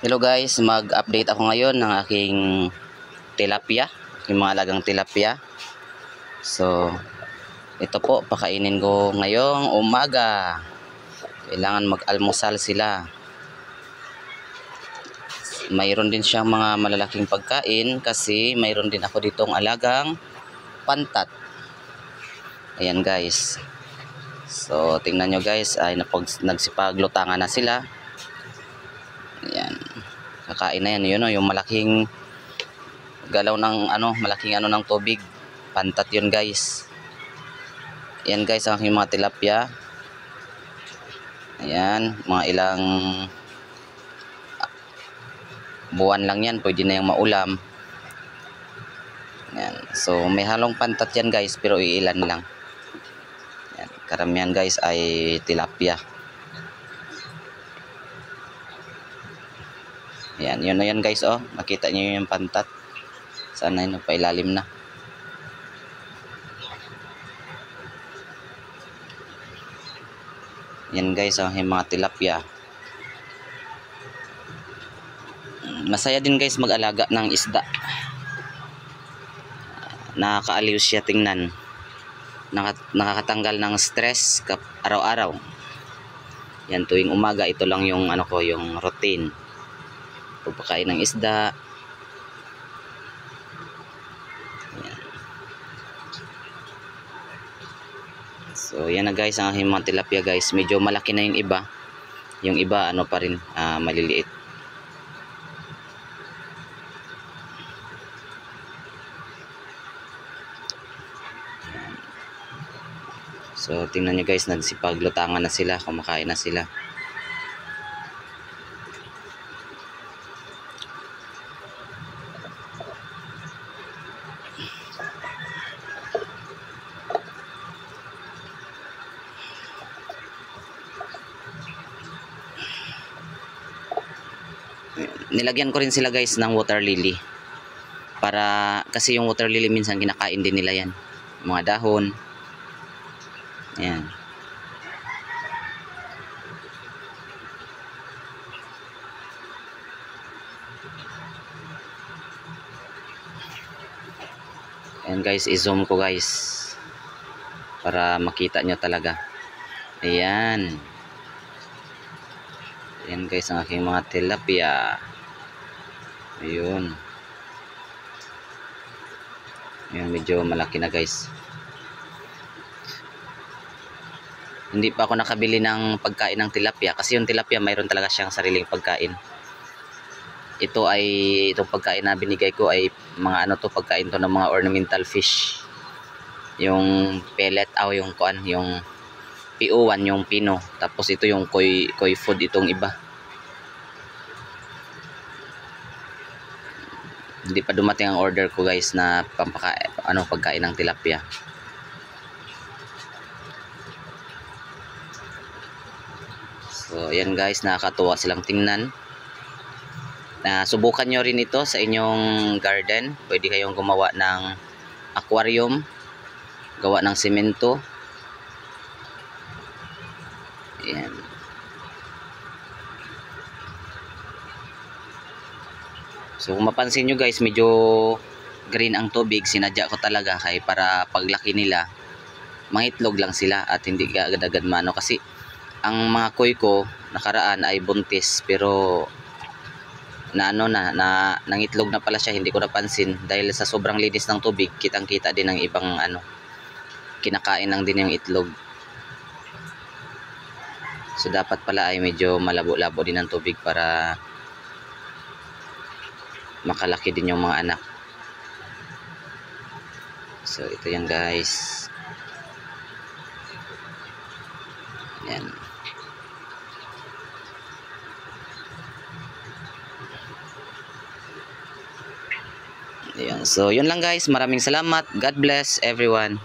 Hello guys, mag-update ako ngayon ng aking tilapia, yung mga alagang tilapia. So, ito po, pakainin ko ngayong umaga. Kailangan mag-almusal sila. Mayroon din siyang mga malalaking pagkain kasi mayroon din ako ditong alagang pantat. Ayan guys. So, tingnan nyo guys, ay nagsipaglutangan na sila. Ayan. Kakain na yan, yun o, yung malaking galaw ng malaking ng tubig. Pantat yun guys. Ayan guys, ang aking mga tilapia. Ayan, mga ilang buwan lang yan, pwede na yung maulam. Ayan. So may halong pantat yan guys, pero iilan lang. Ayan. Karamihan guys ay tilapia. Ayan, yun na yan guys, oh. Nakita nyo yung pantat. Sana yun, pailalim na. Yan guys, ang mga tilapia. Masaya din guys mag-alaga ng isda. Nakakaaliw siya tingnan. Nakakatanggal ng stress araw-araw. Yan, tuwing umaga ito lang yung yung routine. Pagpakain ng isda. Yan. So yan na guys ang aking mga tilapia guys. Medyo malaki na yung iba. Yung iba pa rin, maliliit. So tingnan nyo guys, nagsipaglutangan na sila, kumakain na sila. Nilagyan ko rin sila guys ng water lily. Kasi yung water lily minsan kinakain din nila yan. Mga dahon. Ayan. Ayan guys, i-zoom ko guys. Para makita nyo talaga. Ayan. Ayan guys ang aking mga tilapia. Ayun. Ayan, medyo malaki na guys. Hindi pa ako nakabili ng pagkain ng tilapia kasi yung tilapia mayroon talaga siyang sariling pagkain. Itong pagkain na binigay ko ay mga pagkain to ng mga ornamental fish. Yung pellet yung PO1 yung pino. Tapos ito yung koi food itong iba. Hindi pa dumating ang order ko guys na pagkain ng tilapia. So ayan guys, nakakatuwa silang tingnan. Subukan nyo rin ito sa inyong garden. Pwede kayong gumawa ng aquarium, gawa ng semento. Ayan. So kung mapansin nyo guys, medyo green ang tubig. Sinadya ko talaga para paglaki nila, mangitlog lang sila at hindi agad-agad kasi ang mga koi ko nakaraan ay buntis, pero nangitlog na pala siya, hindi ko napansin dahil sa sobrang linis ng tubig. Kitang-kita din ng ibang kinakain lang din yung itlog. So dapat pala ay medyo malabo-labo din ang tubig para makalaki din yung mga anak. So ito yan guys. Yan. Ayan. So yun lang guys, maraming salamat. God bless everyone.